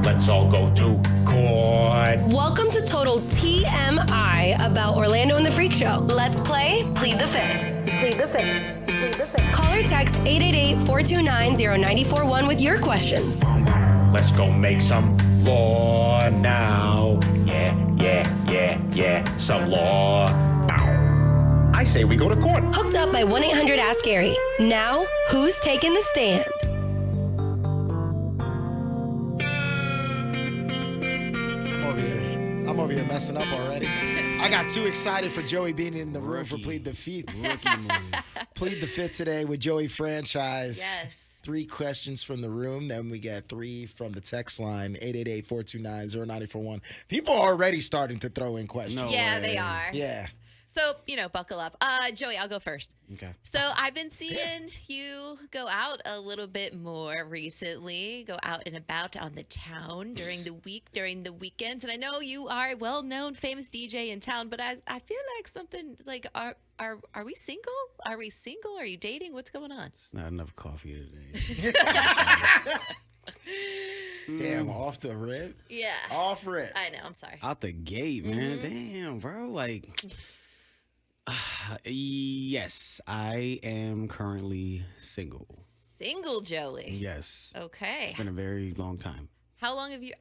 Let's all go to court. Welcome to Total TMI about Orlando and the Freak Show. Let's play Plead the Fifth. Plead the Fifth. Plead the Fifth. Call or text 888-429-0941 with your questions. Let's go make some law now. Yeah. Some law. I say we go to court. Hooked up by 1-800-ASK-GARY. Now, who's taking the stand? I'm over here messing up already. I got too excited for Joey being in the room for Plead the Fifth. Plead the Fifth today with Joey Franchize. Yes. 3 questions from the room. Then we get 3 from the text line, 888-429-0941. People are already starting to throw in questions. They are. Yeah. So, buckle up. Joey, I'll go first. Okay. So I've been seeing you go out a little bit more recently, go out and about on the town during the weekends. And I know you are a well-known, famous DJ in town, but I feel like something like, are we single? Are we single? Are you dating? What's going on? It's not enough coffee today. Damn, off the rip? Yeah. Off rip. I know. I'm sorry. Out the gate, man. Damn, bro. Like, yes, I am currently single. Single, Joey. Yes. Okay. It's been a very long time. How long have you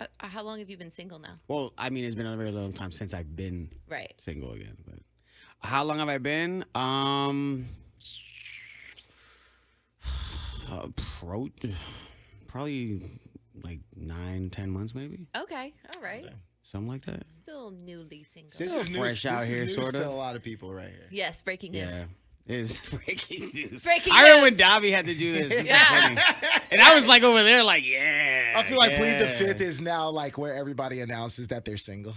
been single now? Well, I mean, it's been a very long time since I've been Right. single again. But how long have I been? Probably like 9-10 months, maybe. Okay. All right. Something like that. Still newly single. This is fresh out here, news sorta. to a lot of people right here. Yes, breaking news. Yeah. It is breaking news. Breaking I remember news. when Davi had to do this. This is Yeah. funny. And I was like over there like, yeah. I feel like yeah. Plead the Fifth is now like where everybody announces that they're single.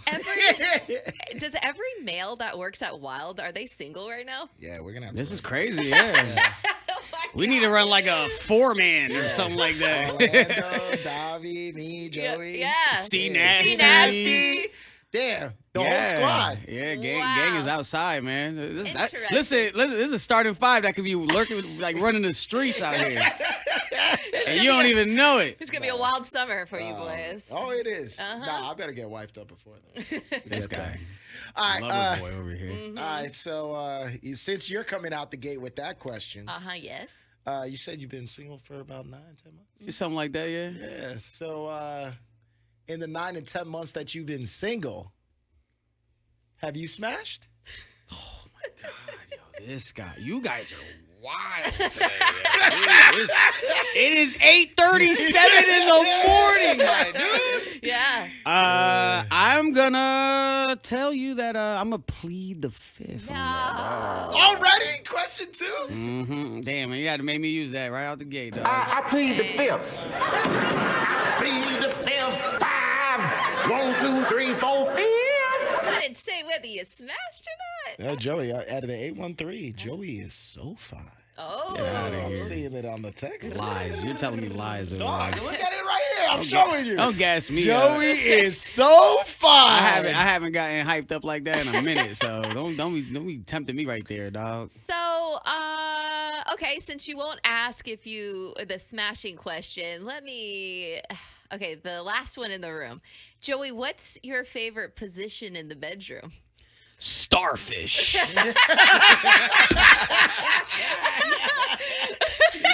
Does every male that works at Wild, are they single right now? Yeah, we're gonna have This to is crazy, yeah. Oh my We need to run like a 4-man or something like that. Orlando, Davi, me, Joey. Yeah. C Yeah. nasty. See nasty. Damn, the whole squad. Yeah, gang Wow. is outside, man. Interesting. Listen, this is a starting 5 that could be lurking, like running the streets out here. And you don't even know it. It's gonna be a wild summer for you boys. Oh, it is. Uh-huh. Nah, I better get wifed up before then. This guy. All right, Lover boy over here. all right. So since you're coming out the gate with that question, Yes. you said you've been single for about 9-10 months. Something like that, yeah? Yeah. So in the 9 and 10 months that you've been single, have you smashed? Oh my God, yo, this guy. You guys are wild today. Yo. It is 8:37 in the morning, my dude. Yeah. I'm gonna tell you that I'm gonna plead the fifth on that. No. Already? Question 2? Mm-hmm. Damn, man, you had to make me use that right out the gate, dog. I plead the fifth. I plead the fifth. 5, 1, 2, 3, 4, 5. I didn't say whether you smashed or not. Yeah, Joey, out of the 813, Joey is so fine. Oh. I'm seeing it on the text. Lies. You're telling me lies over Dog, there. look at it right here. I'm showing you. Don't gas me Joey up. is so fine. I haven't gotten hyped up like that in a minute, so don't be tempting me right there, dog. So, okay, since you won't ask the smashing question, okay, the last one in the room. Joey, what's your favorite position in the bedroom? Starfish.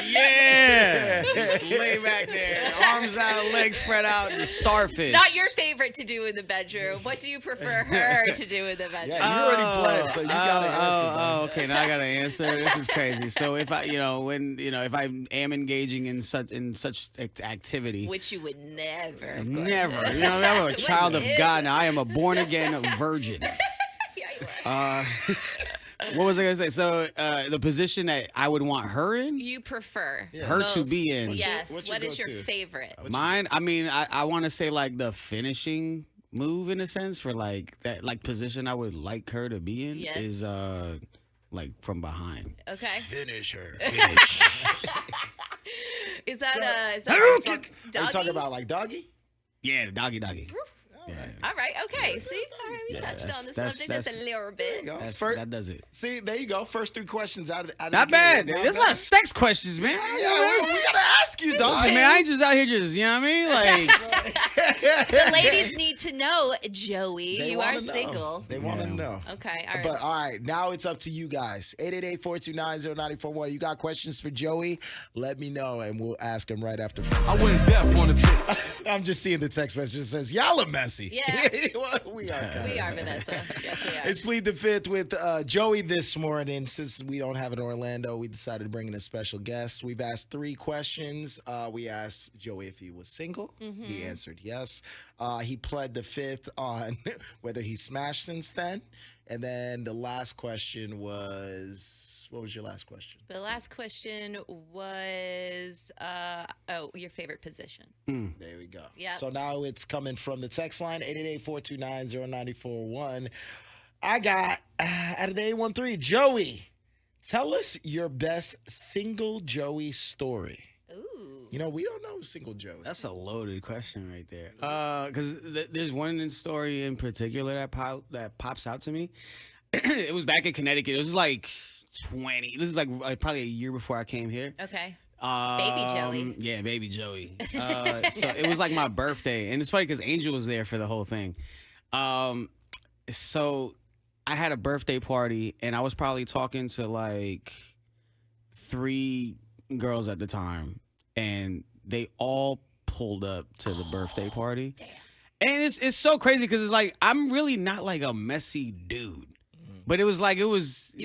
Yeah. Lay back there, arms out, legs spread out, the starfish. Not your favorite to do in the bedroom. What do you prefer her to do in the bedroom? Yeah, you already bled, so you gotta answer. Okay, now I gotta answer. This is crazy. So if I, if I am engaging in such activity, Which you would never. Of course. never. I'm a child of God. Now I am a born again virgin. Yeah, you are. What was I gonna say? So the position that I would want her in, You prefer her to most. be in. Yes. What's your What is your go-to? favorite? Mine. I mean, I want to say like the finishing move in a sense for like that position I would like her to be in Yes. is like from behind. Okay. Finish her. Is that Are doggy? you talking about like doggy? Yeah, the doggy. Yeah. All right. Okay. See, all right, we Yeah, touched on the that's- subject just a that's- little bit. Go. That does it. See, there you go. First 3 questions out of Not the bad. gate. There's a lot of sex questions, man. Yeah, we gotta ask you, dog. Listen, man, I ain't just out here just, you know what I mean? Like, The ladies need to know, Joey. They You are wanna know. single. They want to know. Okay. All right. But all right, now it's up to you guys. 888-429-0941. You got questions for Joey? Let me know, and we'll ask him right after. I went deaf on the trip. I'm just seeing the text message that says, y'all are messy. Yeah. We are. We are, Vanessa. Yes, we are. It's Plead the Fifth with Joey this morning. Since we don't have an Orlando, we decided to bring in a special guest. We've asked 3 questions. We asked Joey if he was single. He answered yes. He pled the fifth on whether he smashed since then. And then the last question was, what was your last question? The last question was, your favorite position. There we go. Yep. So now it's coming from the text line, 888-429-0941. I got, out of the 813, Joey, tell us your best single Joey story. Ooh. You know, we don't know single Joey. That's a loaded question right there. Because there's one story in particular that pops out to me. It was back in Connecticut. It was like 20. This is like probably a year before I came here. Okay. Baby Joey. Yeah, baby Joey. So it was like my birthday, and it's funny because Angel was there for the whole thing. So I had a birthday party, and I was probably talking to like 3 girls at the time, and they all pulled up to the birthday party. Damn. And it's so crazy because it's like I'm really not like a messy dude. But it was like You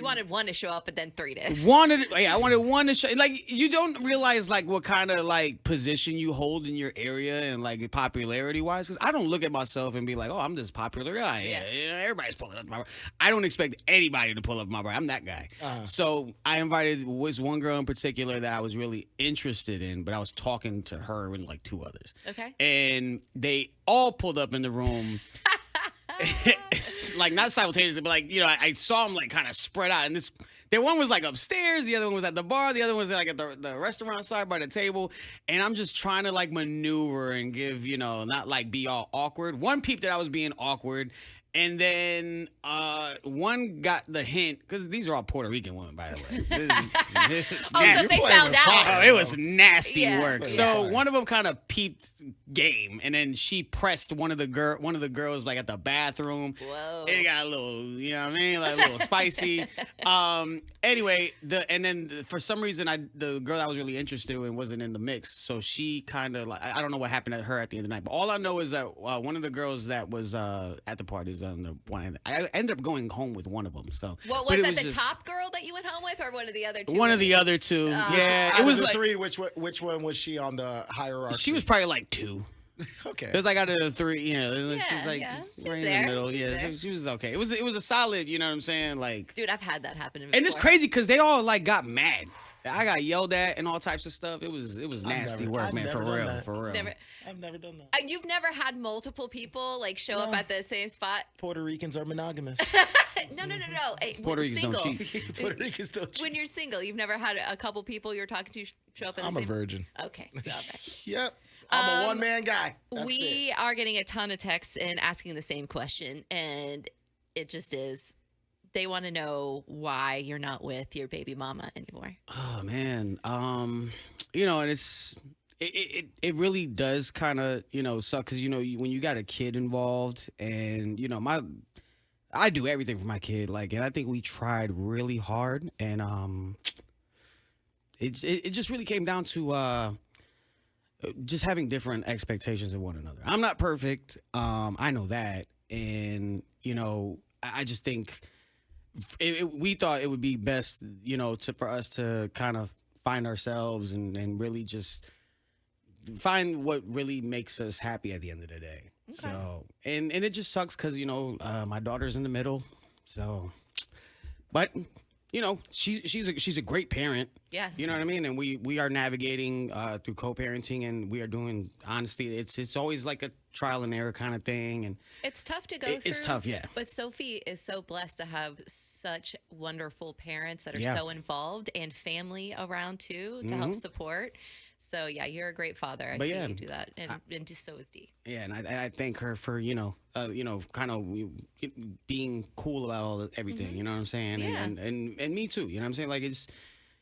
wanted one to show up, but then 3 did. I wanted one to show. Like you don't realize like what kind of like position you hold in your area and like popularity wise. Because I don't look at myself and be like, oh, I'm this popular guy. Yeah, you know, everybody's pulling up my bar. I don't expect anybody to pull up my bar. I'm that guy. So I invited one girl in particular that I was really interested in, but I was talking to her and like 2 others. Okay. And they all pulled up in the room. Like not simultaneously, but like, you know, I saw them like kind of spread out, and the one was like upstairs, the other one was at the bar, the other one was like at the restaurant side by the table, and I'm just trying to like maneuver and give, you know, not like be all awkward. One peeped that I was being awkward, and then one got the hint, because these are all Puerto Rican women, by the way. This is Oh, nasty. so they found out. Oh, it was nasty Yeah. work. Yeah. So one of them kind of peeped game, and then she pressed one of the girls like at the bathroom. Whoa. It got a little, you know what I mean, like a little spicy. Anyway, for some reason, the girl I was really interested in wasn't in the mix, so she kind of like I don't know what happened to her at the end of the night, but all I know is that one of the girls that was at the party is on the one. I ended up going home with one of them. So What but was it that? The just- top girl that you went home with, or one of the other 2? One of the other 2. Yeah, Out it of was the like 3, which one was she on the hierarchy? she was probably like 2. Okay. It was like out of the 3, you know, Yeah, she's like yeah. She's right there. in the middle. She's Yeah, there. she was okay. It was a solid, you know what I'm saying? Like, Dude, I've had that happen to me. and it's before. crazy because they all like got mad. I got yelled at and all types of stuff. It was nasty work, I've man. For never done real, that. for real. Never. I've never done that. And you've never had multiple people like show up at the same spot? Puerto Ricans are monogamous. No. Hey, Puerto Ricans don't single. cheat. Puerto Ricans don't cheat. When you're single, you've never had a couple people you're talking to show up at the I'm a same. virgin. Okay. Okay. Yep. I'm a one-man guy. That's We it. are getting a ton of texts and asking the same question, and it just is. They want to know why you're not with your baby mama anymore. Oh man, you know, and it really does kind of, you know, suck because, you know, when you got a kid involved, and you know, I do everything for my kid, like, and I think we tried really hard, and it just really came down to just having different expectations of one another. I'm not perfect, I know that, and you know, I just think we thought it would be best, you know, for us to kind of find ourselves and really just find what really makes us happy at the end of the day. Okay. So, and it just sucks because, you know, my daughter's in the middle. So, but you know, she's a great parent. Yeah. You know what I mean? And we are navigating through co-parenting, and we are doing, honestly, it's always like a trial and error kind of thing. And It's tough to go through. it's tough, yeah. But Sophie is so blessed to have such wonderful parents that are Yeah. so involved, and family around too to help support. So yeah, you're a great father. I But see yeah, you do that, and just so is Dee. yeah, and I thank her for, you know, kind of being cool about everything. You know what I'm saying? Yeah. And me too. You know what I'm saying? Like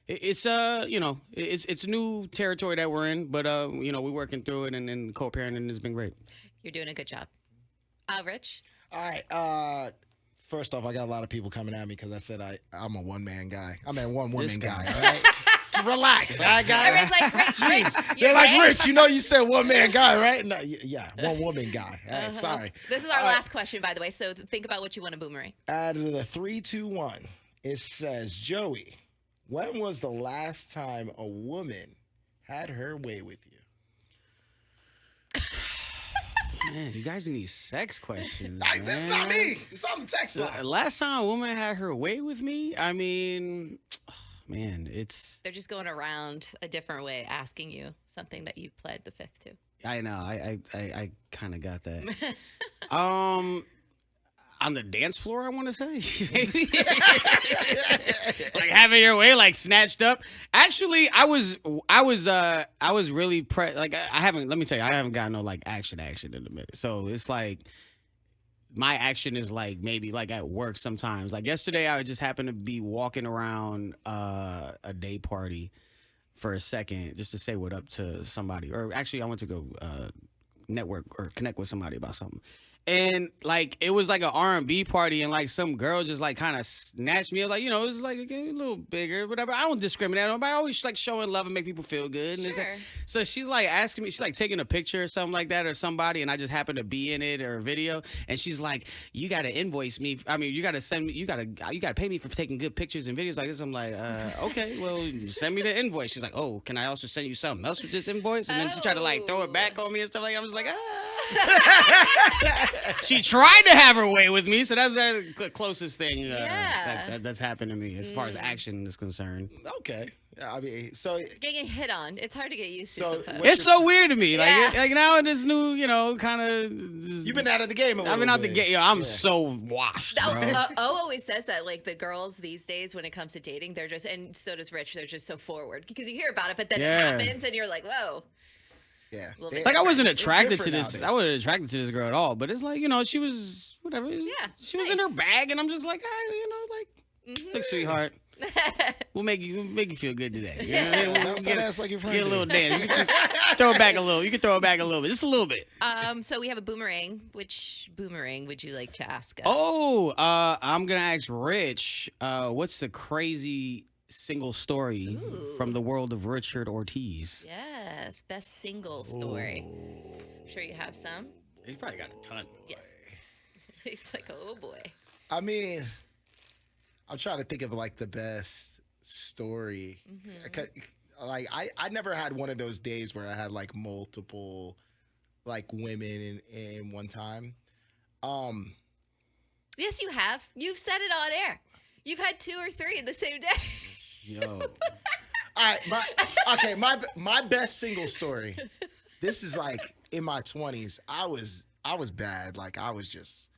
it's it's new territory that we're in, but we're working through it, and co-parenting has been great. You're doing a good job. Rich? All right. First off, I got a lot of people coming at me because I said I'm a one-man guy. I'm a one-woman guy, all right? Relax, all right, guys? Everybody's like, Rich. They're like, Rich, you said one-man guy, right? No, yeah, one-woman guy. All right, sorry. This is our last question, by the way, so think about what you want to boomerang. Out of the 3, 2, 1, it says, Joey, when was the last time a woman had her way with you? Man, you guys need these sex questions. That's not me. It's on the text line. Last time a woman had her way with me, I mean, man, it's. They're just going around a different way, asking you something that you pled the fifth to. I know. I kind of got that. On the dance floor, I want to say, like having your way, like snatched up. Actually, I was really like I haven't. Let me tell you, I haven't gotten no like action in a minute. So it's like my action is like maybe like at work sometimes. Like yesterday, I just happened to be walking around a day party for a second just to say what up to somebody. Or actually, I went to go network or connect with somebody about something. And like it was like an R&B party, and like some girl just like kind of snatched me. Like, it was like a little bigger, whatever. I don't discriminate on, but I always like showing love and make people feel good. And it's like, so she's like asking me, she's like taking a picture or something like that or somebody, and I just happened to be in it or a video. And she's like, "You gotta invoice me. I mean, you gotta send me. You gotta pay me for taking good pictures and videos like this." I'm like, okay, well, send me the invoice. She's like, "Oh, can I also send you something else with this invoice?" And then she tried to like throw it back on me and stuff like that. I was like, She tried to have her way with me, so that's the closest thing that's happened to me as far as action is concerned. Okay. I mean, so Getting hit on, it's hard to get used to sometimes. It's so weird to me. Like now in this new, kind of. You've been out of the game a little bit. I've been out the game. I'm so washed, bro. O always says that, like, the girls these days, when it comes to dating, they're just, and so does Rich, they're just so forward. Because you hear about it, but then it happens, and you're like, whoa. Yeah. Like I wasn't attracted to this. Nowadays. I wasn't attracted to this girl at all. But it's like, she was whatever. Yeah. She was in her bag, and I'm just like, look, sweetheart. We'll make you feel good today. You know what I mean? Bounce that ass like your friend. Get a little dance. You can throw it back a little. You can throw it back a little bit, just a little bit. So we have a boomerang. Which boomerang would you like to ask us? I'm gonna ask Rich. What's the crazy single story from the world of Richard Ortiz? Yes, best single story. I'm sure you have some. He's probably got a ton. Yes. He's like, oh boy. I mean, I'm trying to think of like the best story. Like I never had one of those days where I had like multiple like women in one time. Yes, you have. You've said it on air. You've had 2 or 3 in the same day. Yo. All right, my best single story. This is like in my 20s. I was bad. Like I was just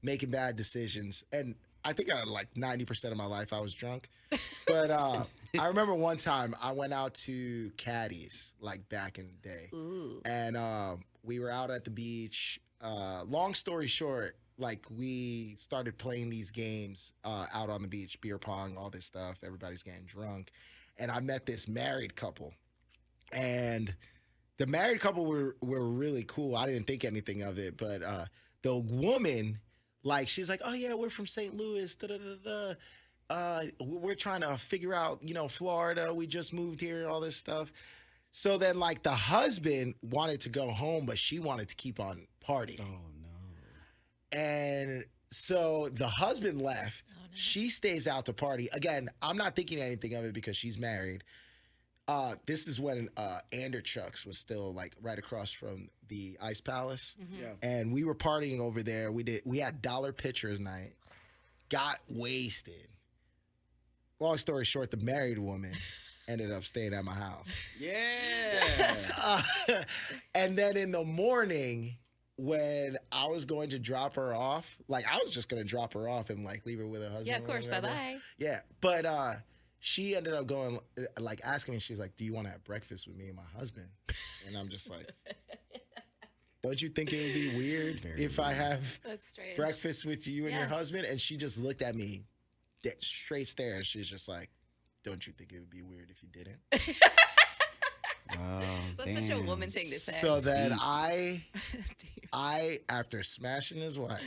making bad decisions, and I think like 90% of my life I was drunk. But I remember one time I went out to Caddy's like back in the day, and we were out at the beach. Long story short, like we started playing these games out on the beach, beer pong, all this stuff. Everybody's getting drunk. And I met this married couple. And the married couple were really cool. I didn't think anything of it. But the woman, like, she's like, oh, yeah, we're from St. Louis. We're trying to figure out, Florida. We just moved here, all this stuff. So then, like, the husband wanted to go home, but she wanted to keep on partying. Oh, no. And so the husband left. Oh, no. She stays out to party. Again, I'm not thinking anything of it because she's married. This is when Anderchuck's was still like right across from the Ice Palace. Mm-hmm. Yeah. And we were partying over there. We had dollar pitchers night. Got wasted. Long story short, the married woman ended up staying at my house. Yeah. And then in the morning, when I was going to drop her off, like I was just going to drop her off and like leave her with her husband. Yeah, of course. Bye-bye. Yeah. But she ended up going, like asking me, she's like, do you want to have breakfast with me and my husband? And I'm just like, don't you think it would be weird if I have breakfast with you and your husband? And she just looked at me, straight stare. And she's just like, don't you think it would be weird if you didn't? Oh, That's such a woman thing to say. So then I, after smashing his wife,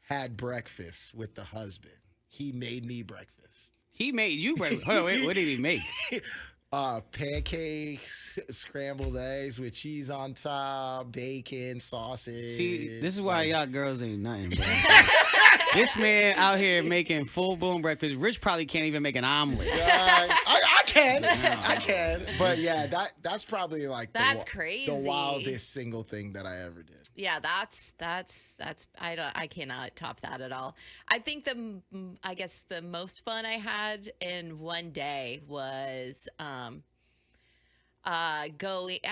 had breakfast with the husband. He made me breakfast. He made you breakfast. Hold on, wait, what did he make? Pancakes, scrambled eggs with cheese on top, bacon, sausage. See, this is why y'all girls ain't nothing, bro. This man out here making full-blown breakfast. Rich probably can't even make an omelet. I can. I can. But yeah, that's probably like That's crazy. The wildest single thing that I ever did. Yeah, that's I cannot top that at all. I think I guess the most fun I had in one day was going.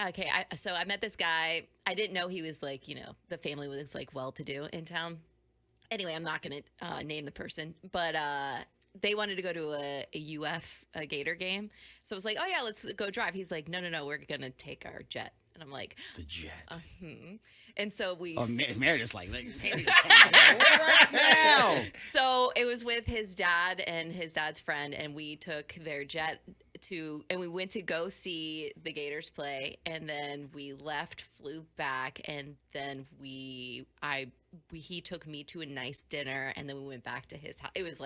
Okay, so I met this guy. I didn't know he was like, the family was like well-to-do in town. Anyway, I'm not gonna name the person, but they wanted to go to a a Gator game. So I was like, oh yeah, let's go drive. He's like, no, we're gonna take our jet. And I'm like, the jet. And so we. Oh, Meredith's like right now. So it was with his dad and his dad's friend, and we took their jet and we went to go see the Gators play, and then we left, flew back, and then he took me to a nice dinner, and then we went back to his house. It was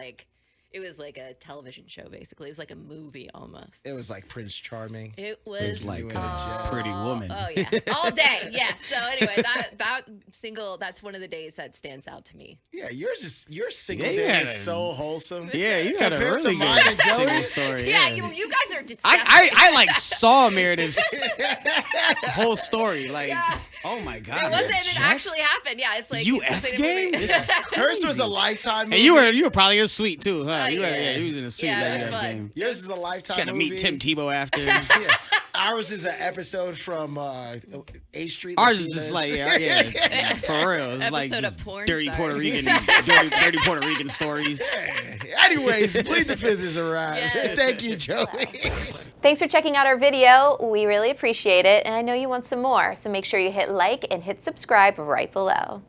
like a television show, basically. It was like a movie almost. It was like Prince Charming. It was It's like a Pretty Woman. Oh yeah, all day. Yeah. So anyway, that's one of the days that stands out to me. Yeah, your single day is so wholesome. Yeah, you got a Compared to really mine good and Joey's? single story. Yeah, you guys are disgusting. I like saw Meredith's whole story. Like, oh my god, It wasn't. It actually happened. Yeah, it's like UF game. Hers was a Lifetime movie. And you were probably in a suite too, huh? You was in a suite. Yeah, that that's UF fun. game. Yours is a Lifetime Got to movie. meet Tim Tebow after. Yeah. Ours is an episode from A Street. Ours is Latinas. just like for real. It's like Episode of just Porn dirty Stars. Puerto Rican, dirty Puerto Rican stories. Anyways, Plead the Fifth is around. Yes. Thank you, Joey. Thanks for checking out our video. We really appreciate it, and I know you want some more, so make sure you hit like and hit subscribe right below.